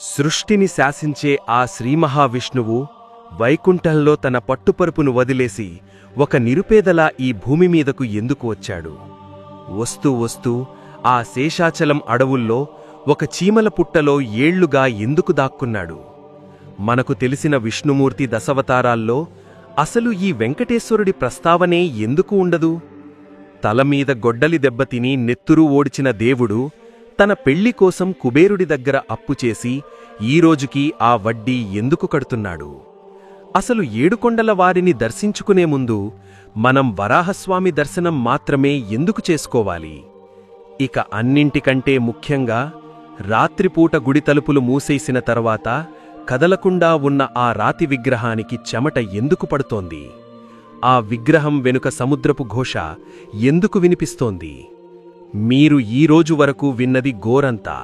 సృష్టిని శాసించే ఆ శ్రీమహావిష్ణువు వైకుంఠంలో తన పట్టుపరుపును వదిలేసి ఒక నిరుపేదలా ఈ భూమిమీదకు ఎందుకు వచ్చాడు? వస్తూ వస్తూ ఆ శేషాచలం అడవుల్లో ఒక చీమల పుట్టలో ఏళ్లుగా ఎందుకు దాక్కున్నాడు? మనకు తెలిసిన విష్ణుమూర్తి దశావతారాల్లో అసలు ఈ వెంకటేశ్వరుడి ప్రస్తావనే ఎందుకు ఉండదు? తలమీద గొడ్డలి దెబ్బతిని నెత్తురు ఓడిచిన దేవుడు తన పెళ్లి కోసం కుబేరుడి దగ్గర అప్పుచేసి ఈరోజుకి ఆ వడ్డీ ఎందుకు కడుతున్నాడు? అసలు ఏడుకొండల వారిని దర్శించుకునే ముందు మనం వరాహస్వామి దర్శనం మాత్రమే ఎందుకు చేసుకోవాలి? ఇక అన్నింటికంటే ముఖ్యంగా రాత్రిపూట గుడి తలుపులు మూసేసిన తర్వాత కదలకుండా ఉన్న ఆ రాతి విగ్రహానికి చెమట ఎందుకు పడుతోంది? ఆ విగ్రహం వెనుక సముద్రపు ఘోష ఎందుకు వినిపిస్తోంది? మీరు ఈరోజు వరకు విన్నది గోరంతా,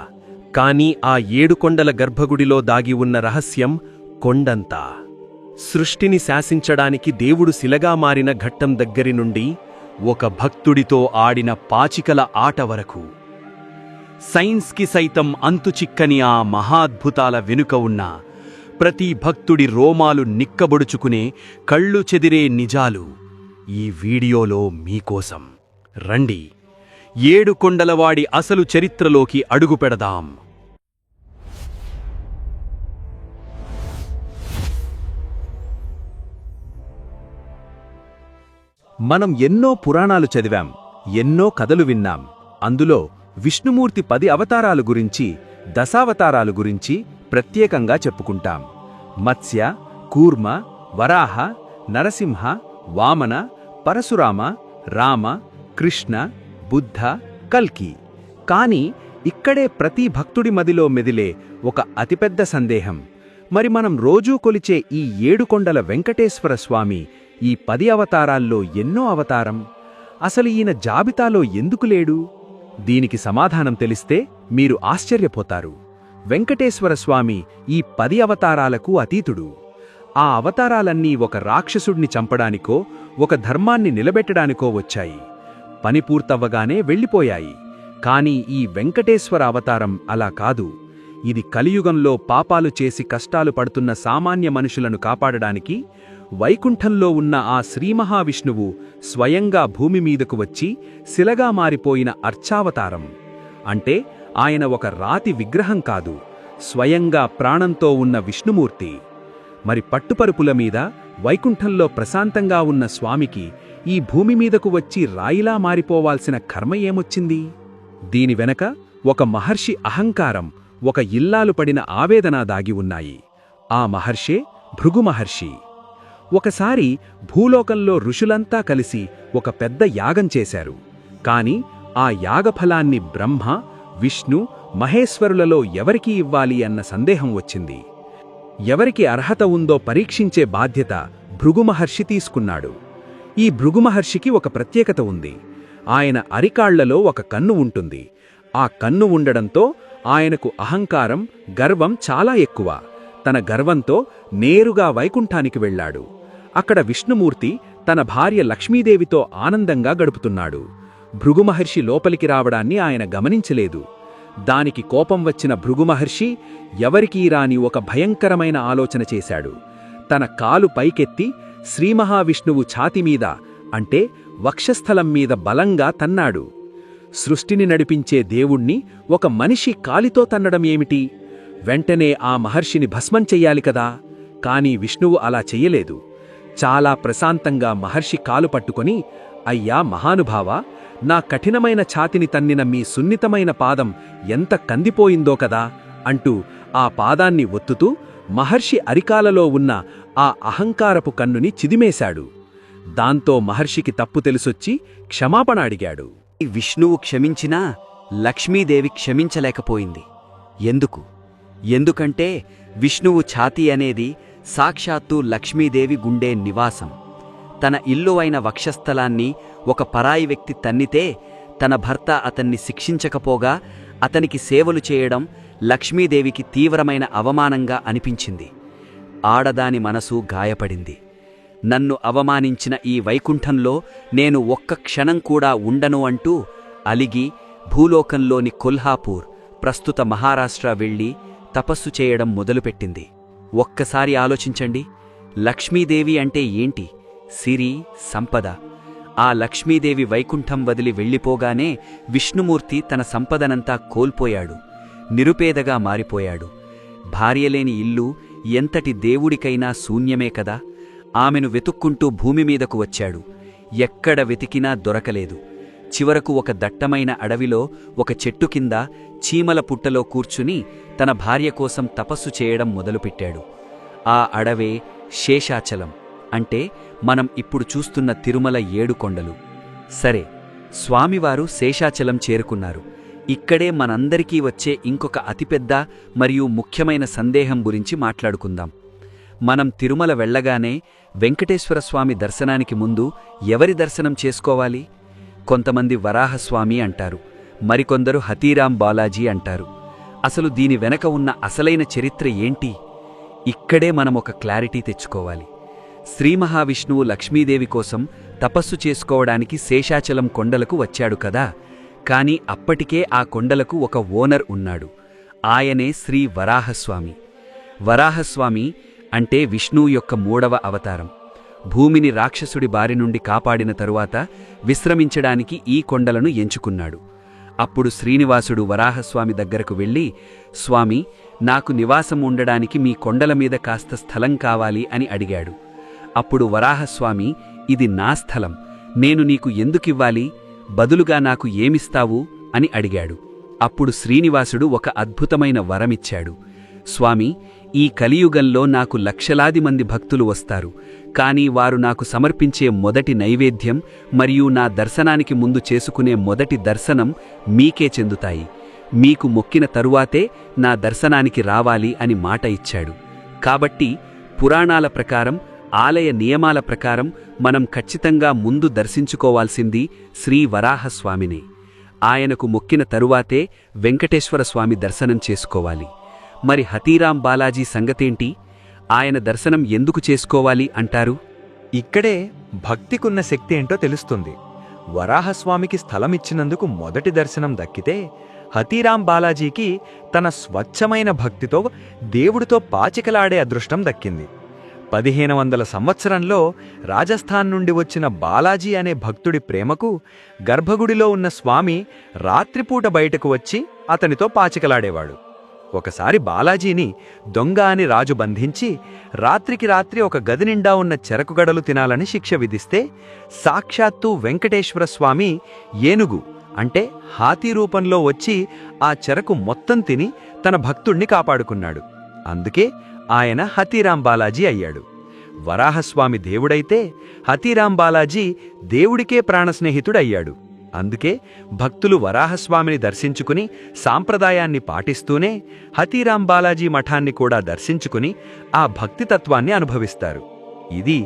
కాని ఆ ఏడుకొండల గర్భగుడిలో దాగి ఉన్న రహస్యం కొండంతా. సృష్టిని శాసించడానికి దేవుడు శిలగా మారిన ఘట్టం దగ్గరి నుండి ఒక భక్తుడితో ఆడిన పాచికల ఆట వరకు, సైన్స్కి సైతం అంతుచిక్కని ఆ మహాద్భుతాల వెనుక ఉన్న ప్రతి భక్తుడి రోమాలు నిక్కబొడుచుకునే కళ్ళు చెదిరే నిజాలు ఈ వీడియోలో మీకోసం. రండి, ఏడుకొండలవాడి అసలు చరిత్రలోకి అడుగుపెడదాం. మనం ఎన్నో పురాణాలు చదివాం, ఎన్నో కథలు విన్నాం. అందులో విష్ణుమూర్తి 10 అవతారాలు గురించి, దశావతారాలు గురించి ప్రత్యేకంగా చెప్పుకుంటాం. మత్స్య, కూర్మ, వరాహ, నరసింహ, వామన, పరశురామ, రామ, కృష్ణ, బుద్ధ, కల్కి. కాని ఇక్కడే ప్రతి భక్తుడి మదిలో మెదిలే ఒక అతిపెద్ద సందేహం. మరి మనం రోజూ కొలిచే ఈ ఏడుకొండల వెంకటేశ్వర స్వామి ఈ 10 అవతారాల్లో ఎన్నో అవతారం? అసలు ఈయన జాబితాలో ఎందుకు లేడు? దీనికి సమాధానం తెలిస్తే మీరు ఆశ్చర్యపోతారు. వెంకటేశ్వర స్వామి ఈ 10 అవతారాలకు అతీతుడు. ఆ అవతారాలన్నీ ఒక రాక్షసుడిని చంపడానికో, ఒక ధర్మాన్ని నిలబెట్టడానికో వచ్చాయి. పని పూర్తవ్వగానే వెళ్ళిపోయాయి. కాని ఈ వెంకటేశ్వర అవతారం అలా కాదు. ఇది కలియుగంలో పాపాలు చేసి కష్టాలు పడుతున్న సామాన్య మనుషులను కాపాడడానికి వైకుంఠంలో ఉన్న ఆ శ్రీమహావిష్ణువు స్వయంగా భూమిమీదకు వచ్చి శిలగా మారిపోయిన అర్చావతారం. అంటే ఆయన ఒక రాతి విగ్రహం కాదు, స్వయంగా ప్రాణంతో ఉన్న విష్ణుమూర్తి. మరి పట్టుపరుపుల మీద వైకుంఠంలో ప్రశాంతంగా ఉన్న స్వామికి ఈ భూమిమీదకు వచ్చి రాయిలా మారిపోవాల్సిన కర్మ ఏమొచ్చింది? దీని వెనక ఒక మహర్షి అహంకారం, ఒక ఇల్లాలు పడిన ఆవేదన దాగి ఉన్నాయి. ఆ మహర్షే భృగు మహర్షి. ఒకసారి భూలోకంలో ఋషులంతా కలిసి ఒక పెద్ద యాగం చేశారు. కాని ఆ యాగఫలాన్ని బ్రహ్మ, విష్ణు, మహేశ్వరులలో ఎవరికి ఇవ్వాలి అన్న సందేహం వచ్చింది. ఎవరికి అర్హత ఉందో పరీక్షించే బాధ్యత భృగు మహర్షి తీసుకున్నాడు. ఈ భృగు మహర్షికి ఒక ప్రత్యేకత ఉంది. ఆయన అరికాళ్లలో ఒక కన్ను ఉంటుంది. ఆ కన్ను ఉండడంతో ఆయనకు అహంకారం, గర్వం చాలా ఎక్కువ. తన గర్వంతో నేరుగా వైకుంఠానికి వెళ్లాడు. అక్కడ విష్ణుమూర్తి తన భార్య లక్ష్మీదేవితో ఆనందంగా గడుపుతున్నాడు. భృగు మహర్షి లోపలికి రావడాన్ని ఆయన గమనించలేదు. దానికి కోపం వచ్చిన భృగు మహర్షి ఎవరికీ రాని ఒక భయంకరమైన ఆలోచన చేశాడు. తన కాలు పైకెత్తి శ్రీమహావిష్ణువు ఛాతిమీద, అంటే వక్షస్థలం మీద బలంగా తన్నాడు. సృష్టిని నడిపించే దేవుణ్ణి ఒక మనిషి కాలితో తన్నడం ఏమిటి? వెంటనే ఆ మహర్షిని భస్మం చెయ్యాలి కదా. కాని విష్ణువు అలా చెయ్యలేదు. చాలా ప్రశాంతంగా మహర్షి కాలు పట్టుకొని, అయ్యా మహానుభావా, నా కఠినమైన ఛాతిని తన్నిన మీ సున్నితమైన పాదం ఎంత కందిపోయిందో కదా అంటూ ఆ పాదాన్ని ఒత్తుతూ మహర్షి అరికాలలో ఉన్న ఆ అహంకారపు కన్నుని చిదిమేశాడు. దాంతో మహర్షికి తప్పు తెలిసొచ్చి క్షమాపణ అడిగాడు. విష్ణువు క్షమించినా లక్ష్మీదేవి క్షమించలేకపోయింది. ఎందుకంటే విష్ణువు ఛాతీ అనేది సాక్షాత్తు లక్ష్మీదేవి గుండె నివాసం. తన ఇల్లు అయిన వక్షస్థలాన్ని ఒక పరాయి వ్యక్తి తన్నితే తన భర్త అతన్ని శిక్షించకపోగా అతనికి సేవలు చేయడం లక్ష్మీదేవికి తీవ్రమైన అవమానంగా అనిపించింది. ఆడదాని మనసు గాయపడింది. నన్ను అవమానించిన ఈ వైకుంఠంలో నేను ఒక్క క్షణం కూడా ఉండను అంటూ అలిగి భూలోకంలోని కొల్హాపూర్, ప్రస్తుత మహారాష్ట్ర వెళ్లి తపస్సు చేయడం మొదలుపెట్టింది. ఒక్కసారి ఆలోచించండి, లక్ష్మీదేవి అంటే ఏంటి? సిరి, సంపద. ఆ లక్ష్మీదేవి వైకుంఠం వదిలి వెళ్ళిపోగానే విష్ణుమూర్తి తన సంపదనంతా కోల్పోయాడు, నిరుపేదగా మారిపోయాడు. భార్యలేని ఇల్లు ఎంతటి దేవుడికైనా శూన్యమే కదా. ఆమెను వెతుక్కుంటూ భూమిమీదకు వచ్చాడు. ఎక్కడ వెతికినా దొరకలేదు. చివరకు ఒక దట్టమైన అడవిలో ఒక చెట్టు కింద చీమల పుట్టలో కూర్చుని తన భార్య కోసం తపస్సు చేయడం మొదలుపెట్టాడు. ఆ అడవే శేషాచలం, అంటే మనం ఇప్పుడు చూస్తున్న తిరుమల 7 కొండలు. సరే, స్వామివారు శేషాచలం చేరుకున్నారు. ఇక్కడే మనందరికీ వచ్చే ఇంకొక అతిపెద్ద మరియు ముఖ్యమైన సందేహం గురించి మాట్లాడుకుందాం. మనం తిరుమల వెళ్ళగానే వెంకటేశ్వరస్వామి దర్శనానికి ముందు ఎవరి దర్శనం చేసుకోవాలి? కొంతమంది వరాహస్వామి అంటారు, మరికొందరు హతీరాం బాలాజీ అంటారు. అసలు దీని వెనక ఉన్న అసలైన చరిత్ర ఏంటి? ఇక్కడే మనం ఒక క్లారిటీ తెచ్చుకోవాలి. శ్రీ మహావిష్ణువు లక్ష్మీదేవి కోసం తపస్సు చేసుకోవడానికి శేషాచలం కొండలకు వచ్చాడు కదా. కాని అప్పటికే ఆ కొండలకు ఒక ఓనర్ ఉన్నాడు. ఆయనే శ్రీ వరాహస్వామి. వరాహస్వామి అంటే విష్ణువు యొక్క 3వ అవతారం. భూమిని రాక్షసుడి బారి నుండి కాపాడిన తరువాత విశ్రమించడానికి ఈ కొండలను ఎంచుకున్నాడు. అప్పుడు శ్రీనివాసుడు వరాహస్వామి దగ్గరకు వెళ్ళి, స్వామి, నాకు నివాసం ఉండడానికి మీ కొండల మీద కాస్త స్థలం కావాలి అని అడిగాడు. అప్పుడు వరాహస్వామి, ఇది నా స్థలం, నేను నీకు ఎందుకివ్వాలి? బదులుగా నాకు ఏమిస్తావు అని అడిగాడు. అప్పుడు శ్రీనివాసుడు ఒక అద్భుతమైన వరమిచ్చాడు. స్వామి, ఈ కలియుగంలో నాకు లక్షలాది మంది భక్తులు వస్తారు, కానీ వారు నాకు సమర్పించే మొదటి నైవేద్యం మరియు నా దర్శనానికి ముందు చేసుకునే మొదటి దర్శనం మీకే చెందుతాయి. మీకు మొక్కిన తరువాతే నా దర్శనానికి రావాలి అని మాట ఇచ్చాడు. కాబట్టి పురాణాల ప్రకారం, ఆలయ నియమాల ప్రకారం మనం ఖచ్చితంగా ముందు దర్శించుకోవాల్సింది శ్రీ వరాహస్వామినే. ఆయనకు మొక్కిన తరువాతే వెంకటేశ్వరస్వామి దర్శనం చేసుకోవాలి. మరి హతీరాం బాలాజీ సంగతేంటి? ఆయన దర్శనం ఎందుకు చేసుకోవాలి అంటారు? ఇక్కడే భక్తికున్న శక్తి ఏంటో తెలుస్తుంది. వరాహస్వామికి స్థలమిచ్చినందుకు మొదటి దర్శనం దక్కితే, హతీరాం బాలాజీకి తన స్వచ్ఛమైన భక్తితో దేవుడితో పాచికలాడే అదృష్టం దక్కింది. 1500 సంవత్సరంలో రాజస్థాన్ నుండి వచ్చిన బాలాజీ అనే భక్తుడి ప్రేమకు గర్భగుడిలో ఉన్న స్వామి రాత్రిపూట బయటకు వచ్చి అతనితో పాచికలాడేవాడు. ఒకసారి బాలాజీని దొంగ అని రాజు బంధించి రాత్రికి రాత్రి ఒక గది నిండా ఉన్న చెరకుగడలు తినాలని శిక్ష విధిస్తే, సాక్షాత్తు వెంకటేశ్వర స్వామి ఏనుగు అంటే హాతీ రూపంలో వచ్చి ఆ చెరకు మొత్తం తిని తన భక్తుణ్ణి కాపాడుకున్నాడు. అందుకే ఆయన హతీరాం బాలాజీ అయ్యాడు. వరాహస్వామి దేవుడైతే హతీరాం బాలాజీ దేవుడికే ప్రాణస్నేహితుడయ్యాడు. అందుకే భక్తులు వరాహస్వామిని దర్శించుకుని సాంప్రదాయాన్ని పాటిస్తూనే హతీరాం బాలాజీ మఠాన్ని కూడా దర్శించుకుని ఆ భక్తితత్వాన్ని అనుభవిస్తారు. ఇది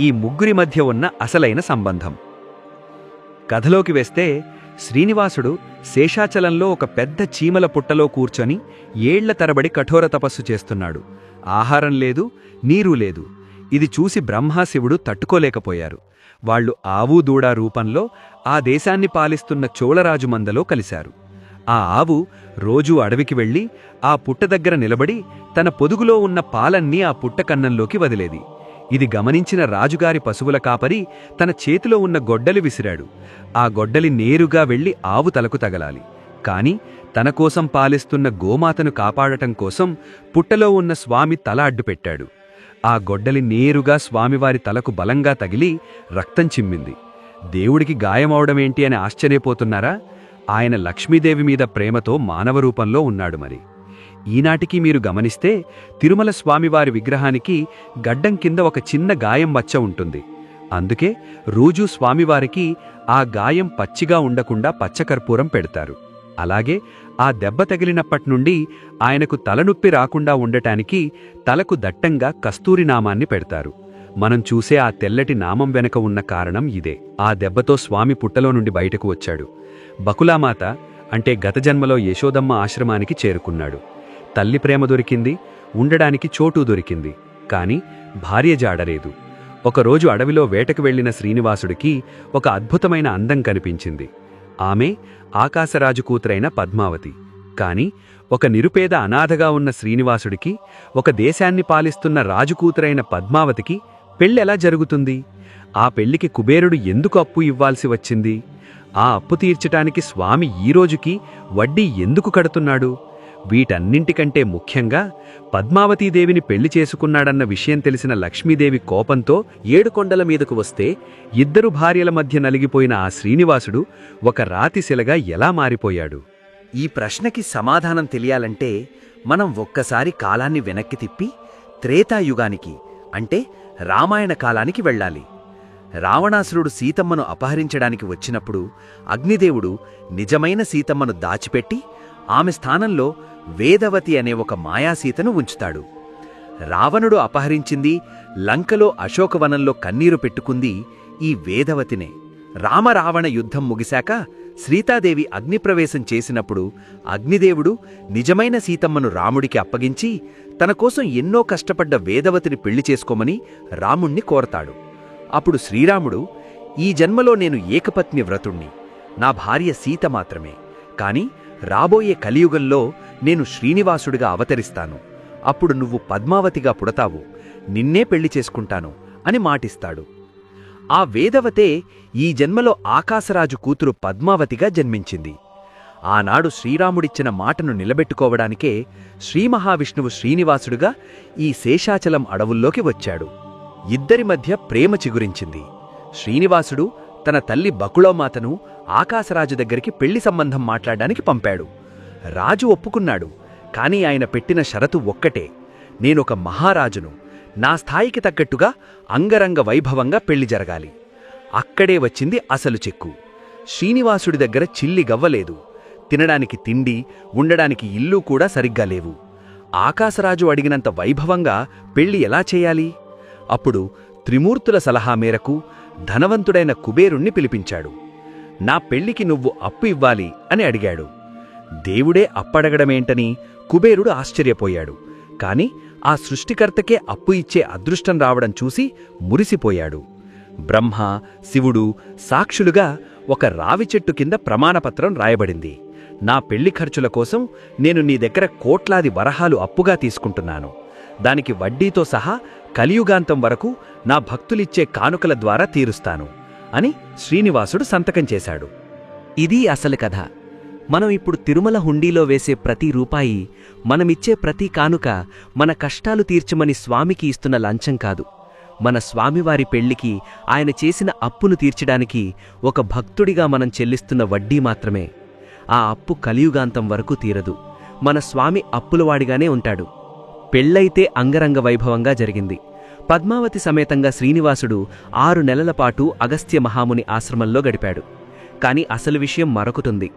ఈ ముగ్గురి మధ్య ఉన్న అసలైన సంబంధం. కథలోకి వేస్తే, శ్రీనివాసుడు శేషాచలంలో ఒక పెద్ద చీమల పుట్టలో కూర్చొని ఏళ్ల తరబడి కఠోర తపస్సు చేస్తున్నాడు. ఆహారం లేదు, నీరు లేదు. ఇది చూసి బ్రహ్మాశివుడు తట్టుకోలేకపోయారు. వాళ్లు ఆవు దూడ రూపంలో ఆ దేశాన్ని పాలిస్తున్న చోళరాజు మందలో కలిశారు. ఆ ఆవు రోజూ అడవికి వెళ్లి ఆ పుట్ట దగ్గర నిలబడి తన పొదుగులో ఉన్న పాలన్నీ ఆ పుట్ట కన్నంలోకి వదిలేది. ఇది గమనించిన రాజుగారి పశువుల కాపరి తన చేతిలో ఉన్న గొడ్డలి విసిరాడు. ఆ గొడ్డలి నేరుగా వెళ్లి ఆవు తలకు తగలాలి. కాని తన కోసం పాలిస్తున్న గోమాతను కాపాడటం కోసం పుట్టలో ఉన్న స్వామి తల అడ్డుపెట్టాడు. ఆ గొడ్డలి నేరుగా స్వామివారి తలకు బలంగా తగిలి రక్తం చిమ్మింది. దేవుడికి గాయమవడమేంటి అని ఆశ్చర్యపోతున్నారా? ఆయన లక్ష్మీదేవి మీద ప్రేమతో మానవ రూపంలో ఉన్నాడు. మరి ఈనాటికి మీరు గమనిస్తే తిరుమల స్వామివారి విగ్రహానికి గడ్డం కింద ఒక చిన్న గాయం మచ్చ ఉంటుంది. అందుకే రోజూ స్వామివారికి ఆ గాయం పచ్చిగా ఉండకుండా పచ్చకర్పూరం పెడతారు. అలాగే ఆ దెబ్బ తగిలినప్పట్నుండి ఆయనకు తలనొప్పి రాకుండా ఉండటానికి తలకు దట్టంగా కస్తూరి నామాన్ని పెడతారు. మనం చూసే ఆ తెల్లటి నామం వెనక ఉన్న కారణం ఇదే. ఆ దెబ్బతో స్వామి పుట్టలో నుండి బయటకు వచ్చాడు. బకులామాత అంటే గత జన్మలో యశోదమ్మ ఆశ్రమానికి చేరుకున్నాడు. తల్లి ప్రేమ దొరికింది, ఉండడానికి చోటు దొరికింది. కాని భార్య జాడలేదు. ఒకరోజు అడవిలో వేటకు వెళ్లిన శ్రీనివాసుడికి ఒక అద్భుతమైన అందం కనిపించింది. ఆమె ఆకాశరాజు కూతురైన పద్మావతి. కాని ఒక నిరుపేద అనాథగా ఉన్న శ్రీనివాసుడికి, ఒక దేశాన్ని పాలిస్తున్న రాజుకూతురైన పద్మావతికి పెళ్ళెలా జరుగుతుంది? ఆ పెళ్లికి కుబేరుడు ఎందుకు అప్పు ఇవ్వాల్సి వచ్చింది? ఆ అప్పు తీర్చటానికి స్వామి ఈ రోజుకి వడ్డీ ఎందుకు కడుతున్నాడు? వీటన్నింటికంటే ముఖ్యంగా పద్మావతీదేవిని పెళ్లి చేసుకున్నాడన్న విషయం తెలిసిన లక్ష్మీదేవి కోపంతో ఏడుకొండల మీదకు వస్తే ఇద్దరు భార్యల మధ్య నలిగిపోయిన ఆ శ్రీనివాసుడు ఒక రాతిశిలగా ఎలా మారిపోయాడు? ఈ ప్రశ్నకి సమాధానం తెలియాలంటే మనం ఒక్కసారి కాలాన్ని వెనక్కి తిప్పి త్రేతాయుగానికి అంటే రామాయణ కాలానికి వెళ్ళాలి. రావణాసురుడు సీతమ్మను అపహరించడానికి వచ్చినప్పుడు అగ్నిదేవుడు నిజమైన సీతమ్మను దాచిపెట్టి ఆమె స్థానంలో వేదవతి అనే ఒక మాయాసీతను ఉంచుతాడు. రావణుడు అపహరించింది, లంకలో అశోకవనంలో కన్నీరు పెట్టుకుంది ఈ వేదవతినే. రామరావణ యుద్ధం ముగిశాక సీతాదేవి అగ్నిప్రవేశం చేసినప్పుడు అగ్నిదేవుడు నిజమైన సీతమ్మను రాముడికి అప్పగించి తన కోసం ఎన్నో కష్టపడ్డ వేదవతిని పెళ్లి చేసుకోమని రాముణ్ణి కోరతాడు. అప్పుడు శ్రీరాముడు, ఈ జన్మలో నేను ఏకపత్ని వ్రతుణ్ణి, నా భార్య సీత మాత్రమే, కాని రాబోయే కలియుగంలో నేను శ్రీనివాసుడిగా అవతరిస్తాను. అప్పుడు నువ్వు పద్మావతిగా పుడతావు, నిన్నే పెళ్లి చేసుకుంటాను అని మాటిస్తాడు. ఆ వేదవతే ఈ జన్మలో ఆకాశరాజు కూతురు పద్మావతిగా జన్మించింది. ఆనాడు శ్రీరాముడిచ్చిన మాటను నిలబెట్టుకోవడానికే శ్రీమహావిష్ణువు శ్రీనివాసుడుగా ఈ శేషాచలం అడవుల్లోకి వచ్చాడు. ఇద్దరి మధ్య ప్రేమ చిగురించింది. శ్రీనివాసుడు తన తల్లి బకుళోమాతను ఆకాశరాజు దగ్గరికి పెళ్లి సంబంధం మాట్లాడడానికి పంపాడు. రాజు ఒప్పుకున్నాడు. కాని ఆయన పెట్టిన షరతు ఒక్కటే, నేనొక మహారాజును, నా స్థాయికి తగ్గట్టుగా అంగరంగ వైభవంగా పెళ్లి జరగాలి. అక్కడే వచ్చింది అసలు చెక్కు. శ్రీనివాసుడి దగ్గర చిల్లి గవ్వలేదు. తినడానికి తిండి, ఉండడానికి ఇల్లు కూడా సరిగ్గా లేవు. ఆకాశరాజు అడిగినంత వైభవంగా పెళ్లి ఎలా చేయాలి? అప్పుడు త్రిమూర్తుల సలహా మేరకు ధనవంతుడైన కుబేరుణ్ణి పిలిపించాడు. నా పెళ్లికి నువ్వు అప్పు ఇవ్వాలి అని అడిగాడు. దేవుడే అప్పడగడమేంటని కుబేరుడు ఆశ్చర్యపోయాడు. కాని ఆ సృష్టికర్తకే అప్పు ఇచ్చే అదృష్టం రావడం చూసి మురిసిపోయాడు. బ్రహ్మ, శివుడు సాక్షులుగా ఒక రావి చెట్టు కింద ప్రమాణపత్రం రాయబడింది. నా పెళ్లి ఖర్చుల కోసం నేను నీ దగ్గర కోట్లాది వరహాలు అప్పుగా తీసుకుంటున్నాను. దానికి వడ్డీతో సహా కలియుగాంతం వరకు నా భక్తులిచ్చే కానుకల ద్వారా తీరుస్తాను అని శ్రీనివాసుడు సంతకం చేశాడు. ఇది అసలు కథ. మనం ఇప్పుడు తిరుమల హుండీలో వేసే ప్రతి రూపాయి, మనమిచ్చే ప్రతి కానుక మన కష్టాలు తీర్చమని స్వామికి ఇస్తున్న లంచం కాదు. మన స్వామివారి పెళ్లికి ఆయన చేసిన అప్పును తీర్చడానికి ఒక భక్తుడిగా మనం చెల్లిస్తున్న వడ్డీ మాత్రమే. ఆ అప్పు కలియుగాంతం వరకు తీరదు. మన స్వామి అప్పులవాడిగానే ఉంటాడు. పెళ్లైతే అంగరంగ వైభవంగా జరిగింది. పద్మావతి సమేతంగా శ్రీనివాసుడు 6 నెలల పాటు అగస్త్య మహాముని ఆశ్రమంలో గడిపాడు. కాని అసలు విషయం మరొకటుంది.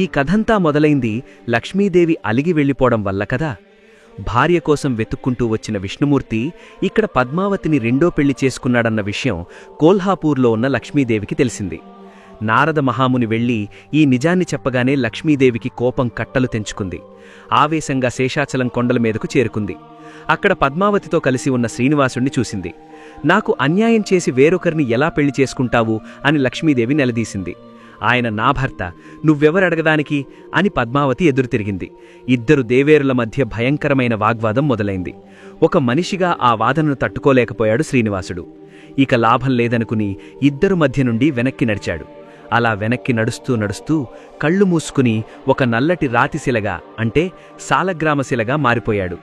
ఈ కథంతా మొదలైంది లక్ష్మీదేవి అలిగి వెళ్ళిపోవడం వల్ల కదా. భార్య కోసం వెతుక్కుంటూ వచ్చిన విష్ణుమూర్తి ఇక్కడ పద్మావతిని రెండో పెళ్లి చేసుకున్నాడన్న విషయం కోల్హాపూర్లో ఉన్న లక్ష్మీదేవికి తెలిసింది. నారద మహాముని వెళ్లి ఈ నిజాన్ని చెప్పగానే లక్ష్మీదేవికి కోపం కట్టలు తెంచుకుంది. ఆవేశంగా శేషాచలం కొండల మీదకు చేరుకుంది. అక్కడ పద్మావతితో కలిసి ఉన్న శ్రీనివాసుణ్ణి చూసింది. నాకు అన్యాయం చేసి వేరొకరిని ఎలా పెళ్లి చేసుకుంటావు అని లక్ష్మీదేవి నిలదీసింది. ఆయన నా భర్త, నువ్వెవరడగదానికి అని పద్మావతి ఎదురుతిరిగింది. ఇద్దరు దేవేరుల మధ్య భయంకరమైన వాగ్వాదం మొదలైంది. ఒక మనిషిగా ఆ వాదనను తట్టుకోలేకపోయాడు శ్రీనివాసుడు. ఇక లాభం లేదనుకుని ఇద్దరు మధ్య నుండి వెనక్కి నడిచాడు. అలా వెనక్కి నడుస్తూ నడుస్తూ కళ్ళు మూసుకుని ఒక నల్లటి రాతిశిలగా అంటే సాలగ్రామశిలగా మారిపోయాడు.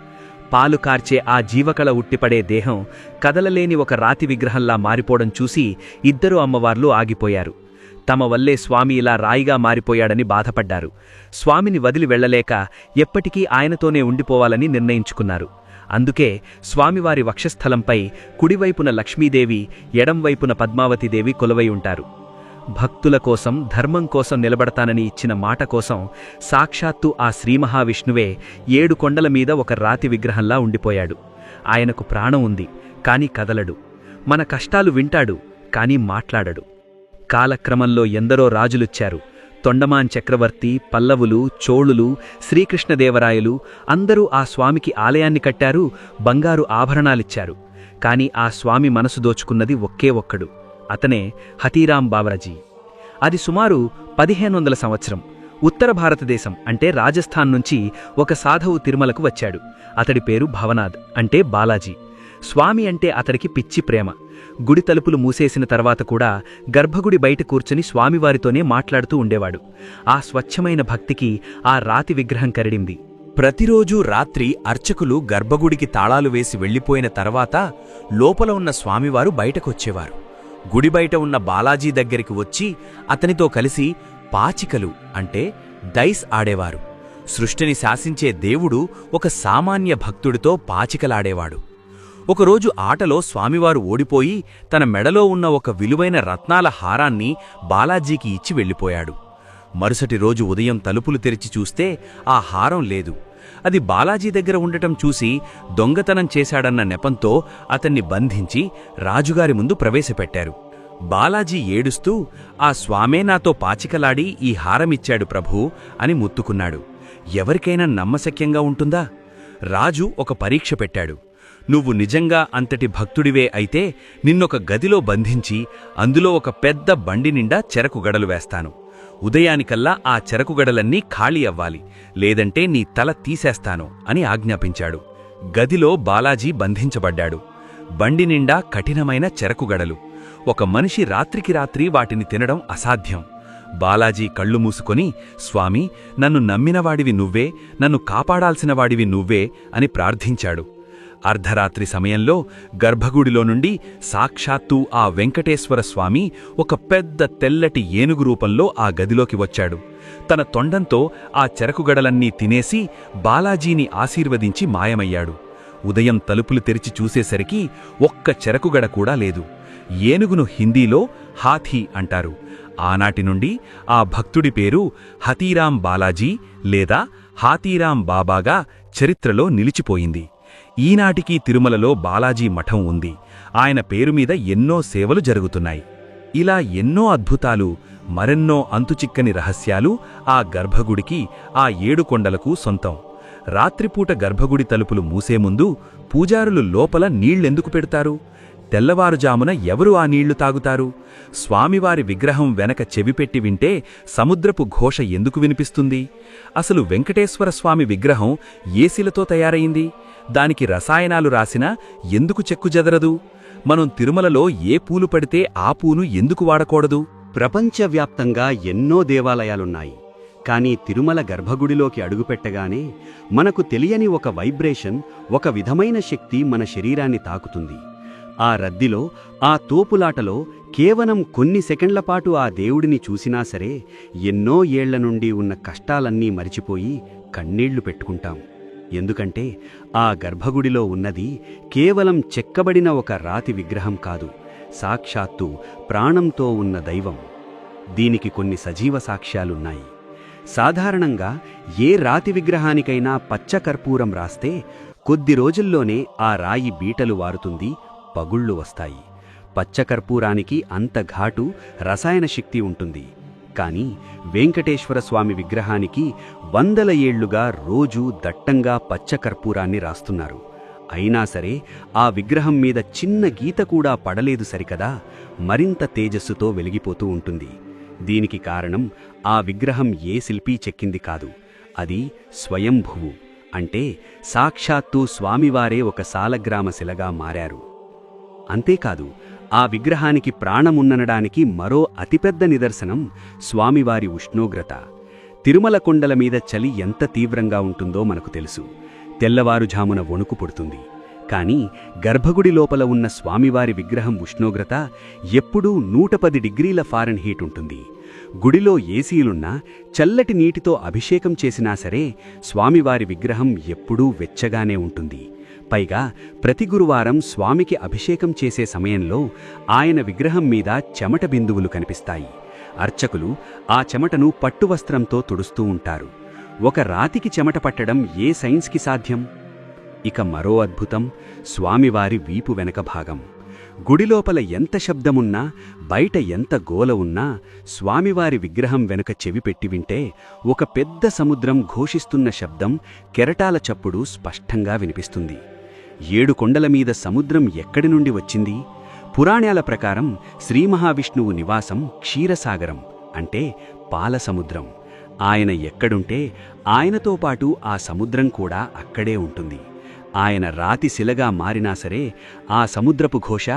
పాలు కార్చే ఆ జీవకళ ఉట్టిపడే దేహం కదలలేని ఒక రాతి విగ్రహంలా మారిపోవడం చూసి ఇద్దరు అమ్మవార్లు ఆగిపోయారు. తమ వల్లే స్వామి ఇలా రాయిగా మారిపోయాడని బాధపడ్డారు. స్వామిని వదిలి వెళ్లలేక ఎప్పటికీ ఆయనతోనే ఉండిపోవాలని నిర్ణయించుకున్నారు. అందుకే స్వామివారి వక్షస్థలంపై కుడివైపున లక్ష్మీదేవి, ఎడంవైపున పద్మావతీదేవి కొలువై ఉంటారు. భక్తుల కోసం, ధర్మం కోసం నిలబడతానని ఇచ్చిన మాట కోసం సాక్షాత్తు ఆ శ్రీమహావిష్ణువే 7 కొండల మీద ఒక రాతి విగ్రహంలా ఉండిపోయాడు. ఆయనకు ప్రాణం ఉంది, కాని కదలడు. మన కష్టాలు వింటాడు, కాని మాట్లాడడు. కాలక్రమంలో ఎందరో రాజులుచ్చారు. తొండమాన్ చక్రవర్తి, పల్లవులు, చోళులు, శ్రీకృష్ణదేవరాయలు అందరూ ఆ స్వామికి ఆలయాన్ని కట్టారు, బంగారు ఆభరణాలిచ్చారు. కాని ఆ స్వామి మనసు దోచుకున్నది ఒకే ఒక్కడు. అతనే హతీరాం బావరాజీ. అది సుమారు 1500 సంవత్సరం. ఉత్తర భారతదేశం అంటే రాజస్థాన్ నుంచి ఒక సాధువు తిరుమలకు వచ్చాడు. అతడి పేరు భవనాథ్ అంటే బాలాజీ. స్వామి అంటే అతడికి పిచ్చి ప్రేమ. గుడి తలుపులు మూసేసిన తర్వాత కూడా గర్భగుడి బయట కూర్చుని స్వామివారితోనే మాట్లాడుతూ ఉండేవాడు. ఆ స్వచ్ఛమైన భక్తికి ఆ రాతి విగ్రహం కరిడింది. ప్రతిరోజూ రాత్రి అర్చకులు గర్భగుడికి తాళాలు వేసి వెళ్లిపోయిన తర్వాత లోపల ఉన్న స్వామివారు బయటకొచ్చేవారు. గుడి బయట ఉన్న బాలాజీ దగ్గరికి వచ్చి అతనితో కలిసి పాచికలు అంటే డైస్ ఆడేవారు. సృష్టిని శాసించే దేవుడు ఒక సామాన్య భక్తుడితో పాచికలాడేవాడు. ఒకరోజు ఆటలో స్వామివారు ఓడిపోయి తన మెడలో ఉన్న ఒక విలువైన రత్నాల హారాన్ని బాలాజీకి ఇచ్చి వెళ్ళిపోయాడు. మరుసటి రోజు ఉదయం తలుపులు తెరిచి చూస్తే ఆ హారం లేదు. అది బాలాజీ దగ్గర ఉండటం చూసి దొంగతనం చేశాడన్న నెపంతో అతన్ని బంధించి రాజుగారి ముందు ప్రవేశపెట్టారు. బాలాజీ ఏడుస్తూ, "ఆ స్వామే నాతో పాచికలాడి ఈ హారమిచ్చాడు ప్రభూ" అని ముత్తుకున్నాడు. ఎవరికైనా నమ్మశక్యంగా ఉంటుందా? రాజు ఒక పరీక్ష పెట్టాడు. "నువ్వు నిజంగా అంతటి భక్తుడివే అయితే నిన్నొక గదిలో బంధించి అందులో ఒక పెద్ద బండి నిండా చెరకు గడలు వేస్తాను. ఉదయానికల్లా ఆ చెరకుగడలన్నీ ఖాళీ అవ్వాలి, లేదంటే నీ తల తీసేస్తాను" అని ఆజ్ఞాపించాడు. గదిలో బాలాజీ బంధించబడ్డాడు. బండి నిండా కఠినమైన చెరకుగడలు. ఒక మనిషి రాత్రికి రాత్రి వాటిని తినడం అసాధ్యం. బాలాజీ కళ్ళు మూసుకొని, "స్వామి, నన్ను నమ్మినవాడివి నువ్వే, నన్ను కాపాడాల్సినవాడివి నువ్వే" అని ప్రార్థించాడు. అర్ధరాత్రి సమయంలో గర్భగుడిలో నుండి సాక్షాత్తూ ఆ వెంకటేశ్వర స్వామి ఒక పెద్ద తెల్లటి ఏనుగు రూపంలో ఆ గదిలోకి వచ్చాడు. తన తొండంతో ఆ చెరకుగడలన్నీ తినేసి బాలాజీని ఆశీర్వదించి మాయమయ్యాడు. ఉదయం తలుపులు తెరిచి చూసేసరికి ఒక్క చెరకుగడ కూడా లేదు. ఏనుగును హిందీలో హాథీ అంటారు. ఆనాటి నుండి ఆ భక్తుడి పేరు హతీరాం బాలాజీ లేదా హాతీరాం బాబాగా చరిత్రలో నిలిచిపోయింది. ఈనాటికీ తిరుమలలో బాలాజీ మఠం ఉంది. ఆయన పేరుమీద ఎన్నో సేవలు జరుగుతున్నాయి. ఇలా ఎన్నో అద్భుతాలు, మరెన్నో అంతుచిక్కని రహస్యాలు ఆ గర్భగుడికి, ఆ 7 కొండలకు సొంతం. రాత్రిపూట గర్భగుడి తలుపులు మూసే ముందు పూజారులు లోపల నీళ్లెందుకు పెడతారు? తెల్లవారుజామున ఎవరు ఆ నీళ్లు తాగుతారు? స్వామివారి విగ్రహం వెనక చెవిపెట్టి వింటే సముద్రపు ఘోష ఎందుకు వినిపిస్తుంది? అసలు వెంకటేశ్వర స్వామి విగ్రహం ఏ శిలతో తయారైంది? దానికి రసాయనాలు రాసినా ఎందుకు చెక్కుజెదరదు? మనం తిరుమలలో ఏ పూలు పడితే ఆ పూను ఎందుకు వాడకూడదు? ప్రపంచవ్యాప్తంగా ఎన్నో దేవాలయాలున్నాయి. కానీ తిరుమల గర్భగుడిలోకి అడుగుపెట్టగానే మనకు తెలియని ఒక వైబ్రేషన్, ఒక విధమైన శక్తి మన శరీరాన్ని తాకుతుంది. ఆ రద్దీలో, ఆ తోపులాటలో కేవలం కొన్ని సెకండ్లపాటు ఆ దేవుడిని చూసినా సరే ఎన్నో ఏళ్ల నుండి ఉన్న కష్టాలన్నీ మరిచిపోయి కన్నీళ్లు పెట్టుకుంటాం. ఎందుకంటే ఆ గర్భగుడిలో ఉన్నది కేవలం చెక్కబడిన ఒక రాతి విగ్రహం కాదు, సాక్షాత్తు ప్రాణంతో ఉన్న దైవం. దీనికి కొన్ని సజీవ సాక్ష్యాలున్నాయి. సాధారణంగా ఏ రాతి విగ్రహానికైనా పచ్చకర్పూరం రాస్తే కొద్ది రోజుల్లోనే ఆ రాయి బీటలు వారుతుంది, పగుళ్ళు వస్తాయి. పచ్చకర్పూరానికి అంత ఘాటు, రసాయన శక్తి ఉంటుంది. కాని వెంకటేశ్వర స్వామి విగ్రహానికి 100 ఏళ్లుగా రోజూ దట్టంగా పచ్చకర్పూరాన్ని రాస్తున్నారు. అయినా సరే ఆ విగ్రహం మీద చిన్న గీత కూడా పడలేదు సరికదా, మరింత తేజస్సుతో వెలిగిపోతూ ఉంటుంది. దీనికి కారణం ఆ విగ్రహం ఏ శిల్పీ చెక్కింది కాదు, అది స్వయంభువు. అంటే సాక్షాత్తూ స్వామివారే ఒక సాలగ్రామ శిలగా మారారు. అంతేకాదు, ఆ విగ్రహానికి ప్రాణమున్ననడానికి మరో అతిపెద్ద నిదర్శనం స్వామివారి ఉష్ణోగ్రత. తిరుమల కొండల మీద చలి ఎంత తీవ్రంగా ఉంటుందో మనకు తెలుసు. తెల్లవారుఝామున వణుకు పుడుతుంది. కాని గర్భగుడి లోపల ఉన్న స్వామివారి విగ్రహం ఉష్ణోగ్రత ఎప్పుడూ 110 డిగ్రీల ఫారెన్హీట్ ఉంటుంది. గుడిలో ఏసీలున్నా, చల్లటి నీటితో అభిషేకం చేసినా సరే స్వామివారి విగ్రహం ఎప్పుడూ వెచ్చగానే ఉంటుంది. పైగా ప్రతి గురువారం స్వామికి అభిషేకం చేసే సమయంలో ఆయన విగ్రహం మీద చెమట బిందువులు కనిపిస్తాయి. అర్చకులు ఆ చెమటను పట్టువస్త్రంతో తుడుస్తూ ఉంటారు. ఒక రాతికి చెమట పట్టడం ఏ సైన్స్కి సాధ్యం? ఇక మరో అద్భుతం స్వామివారి వీపు వెనక భాగం. గుడిలోపల ఎంత శబ్దమున్నా, బయట ఎంత గోల ఉన్నా స్వామివారి విగ్రహం వెనుక చెవి పెట్టి వింటే ఒక పెద్ద సముద్రం ఘోషిస్తున్న శబ్దం, కెరటాల చప్పుడు స్పష్టంగా వినిపిస్తుంది. 7 కొండల మీద సముద్రం ఎక్కడి నుండి వచ్చింది? పురాణాల ప్రకారం శ్రీ మహావిష్ణువు నివాసం క్షీరసాగరం, అంటే పాల సముద్రం. ఆయన ఎక్కడుంటే ఆయనతో పాటు ఆ సముద్రం కూడా అక్కడే ఉంటుంది. ఆయన రాతి శిలగా మారినా సరే ఆ సముద్రపు ఘోష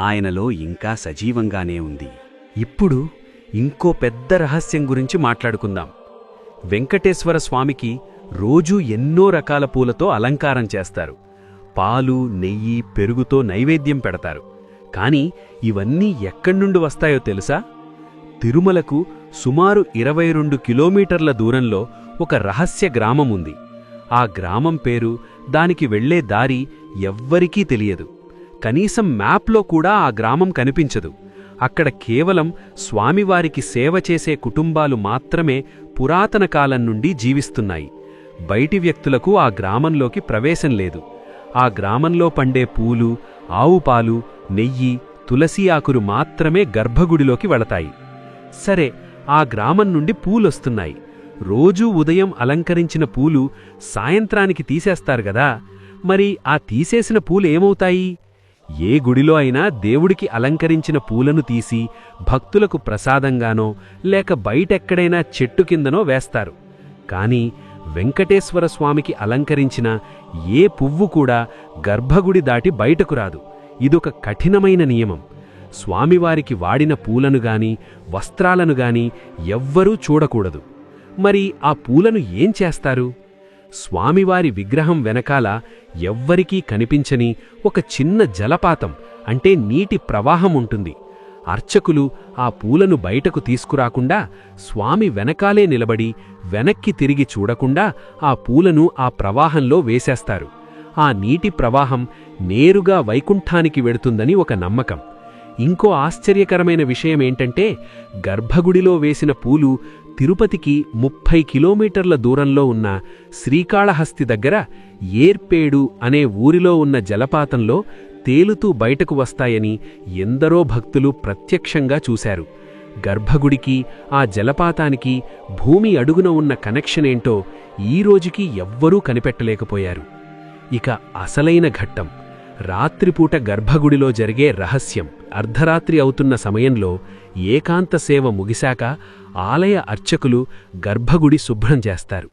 ఆయనలో ఇంకా సజీవంగానే ఉంది. ఇప్పుడు ఇంకో పెద్ద రహస్యం గురించి మాట్లాడుకుందాం. వెంకటేశ్వర స్వామికి రోజూ ఎన్నో రకాల పూలతో అలంకారం చేస్తారు. పాలు, నెయ్యి, పెరుగుతో నైవేద్యం పెడతారు. కాని ఇవన్నీ ఎక్కడ్నుండి వస్తాయో తెలుసా? తిరుమలకు సుమారు 22 కిలోమీటర్ల దూరంలో ఒక రహస్య గ్రామం ఉంది. ఆ గ్రామం పేరు, దానికి వెళ్లే దారి ఎవ్వరికీ తెలియదు. కనీసం మ్యాప్లో కూడా ఆ గ్రామం కనిపించదు. అక్కడ కేవలం స్వామివారికి సేవ చేసే కుటుంబాలు మాత్రమే పురాతన కాలం నుండి జీవిస్తున్నాయి. బయటి వ్యక్తులకు ఆ గ్రామంలోకి ప్రవేశం లేదు. ఆ గ్రామంలో పండే పూలు, ఆవుపాలు, నెయ్యి, తులసి ఆకులు మాత్రమే గర్భగుడిలోకి వెళతాయి. సరే, ఆ గ్రామం నుండి పూలొస్తున్నాయి. రోజూ ఉదయం అలంకరించిన పూలు సాయంత్రానికి తీసేస్తారు గదా. మరి ఆ తీసేసిన పూలు ఏమవుతాయి? ఏ గుడిలో అయినా దేవుడికి అలంకరించిన పూలను తీసి భక్తులకు ప్రసాదంగానో లేక బయటెక్కడైనా చెట్టు కిందనో వేస్తారు. కాని వెంకటేశ్వర స్వామికి అలంకరించిన ఏ పువ్వు కూడా గర్భగుడి దాటి బయటకు రాదు. ఇదొక కఠినమైన నియమం. స్వామివారికి వాడిన పూలను గాని వస్త్రాలను గాని ఎవ్వరూ చూడకూడదు. మరి ఆ పూలను ఏం చేస్తారు? స్వామివారి విగ్రహం వెనకాల ఎవ్వరికీ కనిపించని ఒక చిన్న జలపాతం, అంటే నీటి ప్రవాహం ఉంటుంది. అర్చకులు ఆ పూలను బయటకు తీసుకురాకుండా స్వామి వెనకాలే నిలబడి వెనక్కి తిరిగి చూడకుండా ఆ పూలను ఆ ప్రవాహంలో వేసేస్తారు. ఆ నీటి ప్రవాహం నేరుగా వైకుంఠానికి వెడుతుందని ఒక నమ్మకం. ఇంకో ఆశ్చర్యకరమైన విషయమేంటంటే, గర్భగుడిలో వేసిన పూలు తిరుపతికి 30 కిలోమీటర్ల దూరంలో ఉన్న శ్రీకాళహస్తి దగ్గర ఏర్పేడు అనే ఊరిలో ఉన్న జలపాతంలో తేలుతూ బయటకు వస్తాయని ఎందరో భక్తులు ప్రత్యక్షంగా చూశారు. గర్భగుడికి ఆ జలపాతానికి భూమి అడుగున ఉన్న కనెక్షనేంటో ఈ రోజుకి ఎవ్వరూ కనిపెట్టలేకపోయారు. ఇక అసలైన ఘట్టం, రాత్రిపూట గర్భగుడిలో జరిగే రహస్యం. అర్ధరాత్రి అవుతున్న సమయంలో ఏకాంత సేవ ముగిశాక ఆలయ అర్చకులు గర్భగుడి శుభ్రం చేస్తారు.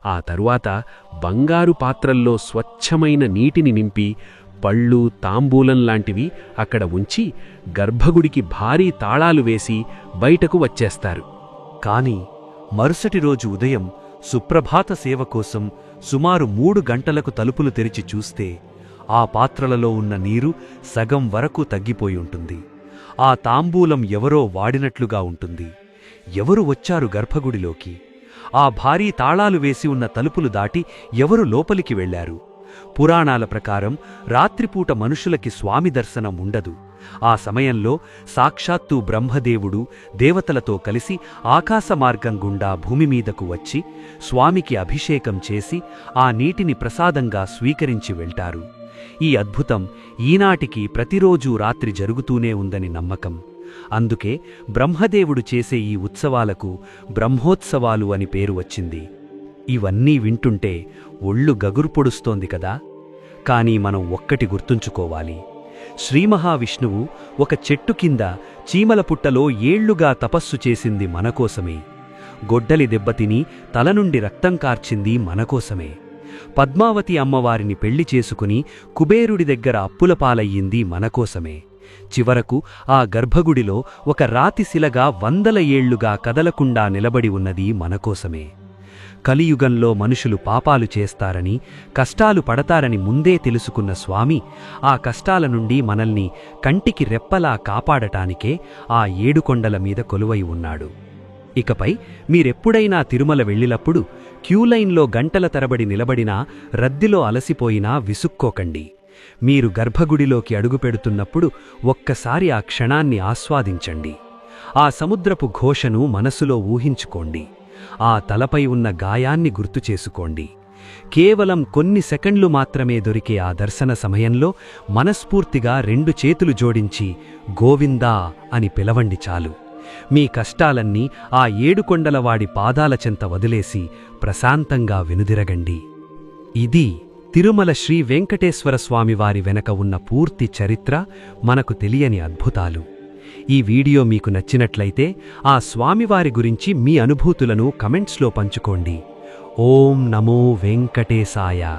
ఆ తరువాత బంగారు పాత్రల్లో స్వచ్ఛమైన నీటిని నింపి పళ్ళు, తాంబూలం లాంటివి అక్కడ ఉంచి గర్భగుడికి భారీ తాళాలు వేసి బయటకు వచ్చేస్తారు. కాని మరుసటి రోజు ఉదయం సుప్రభాత సేవ కోసం సుమారు 3 గంటలకు తలుపులు తెరిచి చూస్తే ఆ పాత్రలలో ఉన్న నీరు సగం వరకు తగ్గిపోయి ఉంటుంది. ఆ తాంబూలం ఎవరో వాడినట్లుగా ఉంటుంది. ఎవరు వచ్చారు గర్భగుడిలోకి? ఆ భారీ తాళాలు వేసి ఉన్న తలుపులు దాటి ఎవరు లోపలికి వెళ్లారు? పురాణాల ప్రకారం రాత్రిపూట మనుషులకి స్వామి దర్శనం ఉండదు. ఆ సమయంలో సాక్షాత్తు బ్రహ్మదేవుడు దేవతలతో కలిసి ఆకాశమార్గం గుండా భూమిమీదకు వచ్చి స్వామికి అభిషేకం చేసి ఆ నీటిని ప్రసాదంగా స్వీకరించి వెళ్తారు. ఈ అద్భుతం ఈనాటికి ప్రతిరోజూ రాత్రి జరుగుతూనే ఉందని నమ్మకం. అందుకే బ్రహ్మదేవుడు చేసే ఈ ఉత్సవాలకు బ్రహ్మోత్సవాలు అని పేరు వచ్చింది. ఇవన్నీ వింటుంటే ఒళ్ళు గగురు పొడుస్తోంది కదా. కానీ మనం ఒక్కటి గుర్తుంచుకోవాలి, శ్రీమహావిష్ణువు ఒక చెట్టు కింద చీమల పుట్టలో ఏళ్లుగా తపస్సు చేసింది మనకోసమే. గొడ్డలి దెబ్బతిని తల నుండి రక్తం కార్చింది మనకోసమే. పద్మావతి అమ్మవారిని పెళ్లి చేసుకుని కుబేరుడి దగ్గర అప్పుల పాలయ్యింది మనకోసమే. చివరకు ఆ గర్భగుడిలో ఒక రాతిశిలగా 100 ఏళ్లుగా కదలకుండా నిలబడి ఉన్నది మనకోసమే. కలియుగంలో మనుషులు పాపాలు చేస్తారని, కష్టాలు పడతారని ముందే తెలుసుకున్న స్వామి ఆ కష్టాల నుండి మనల్ని కంటికి రెప్పలా కాపాడటానికే ఆ 7 కొండల మీద కొలువై ఉన్నాడు. ఇకపై మీరెప్పుడైనా తిరుమల వెళ్ళినప్పుడు క్యూలైన్లో గంటల తరబడి నిలబడినా, రద్దీలో అలసిపోయినా విసుక్కోకండి. మీరు గర్భగుడిలోకి అడుగుపెడుతున్నప్పుడు ఒక్కసారి ఆ క్షణాన్ని ఆస్వాదించండి. ఆ సముద్రపు ఘోషను మనసులో ఊహించుకోండి. ఆ తలపై ఉన్న గాయాన్ని గుర్తుచేసుకోండి. కేవలం కొన్ని సెకండ్లు మాత్రమే దొరికే ఆ దర్శన సమయంలో మనస్ఫూర్తిగా 2 చేతులు జోడించి గోవిందా అని పిలవండి చాలు. మీ కష్టాలన్నీ ఆ 7 కొండలవాడి పాదాల చెంత వదిలేసి ప్రశాంతంగా వెనుదిరగండి. ఇది తిరుమల శ్రీ వెంకటేశ్వర స్వామివారి వెనక ఉన్న పూర్తి చరిత్ర, మనకు తెలియని అద్భుతాలు. ఈ వీడియో మీకు నచ్చినట్లయితే ఆ స్వామివారి గురించి మీ అనుభూతులను కమెంట్స్లో పంచుకోండి. ఓం నమో వెంకటేశాయ.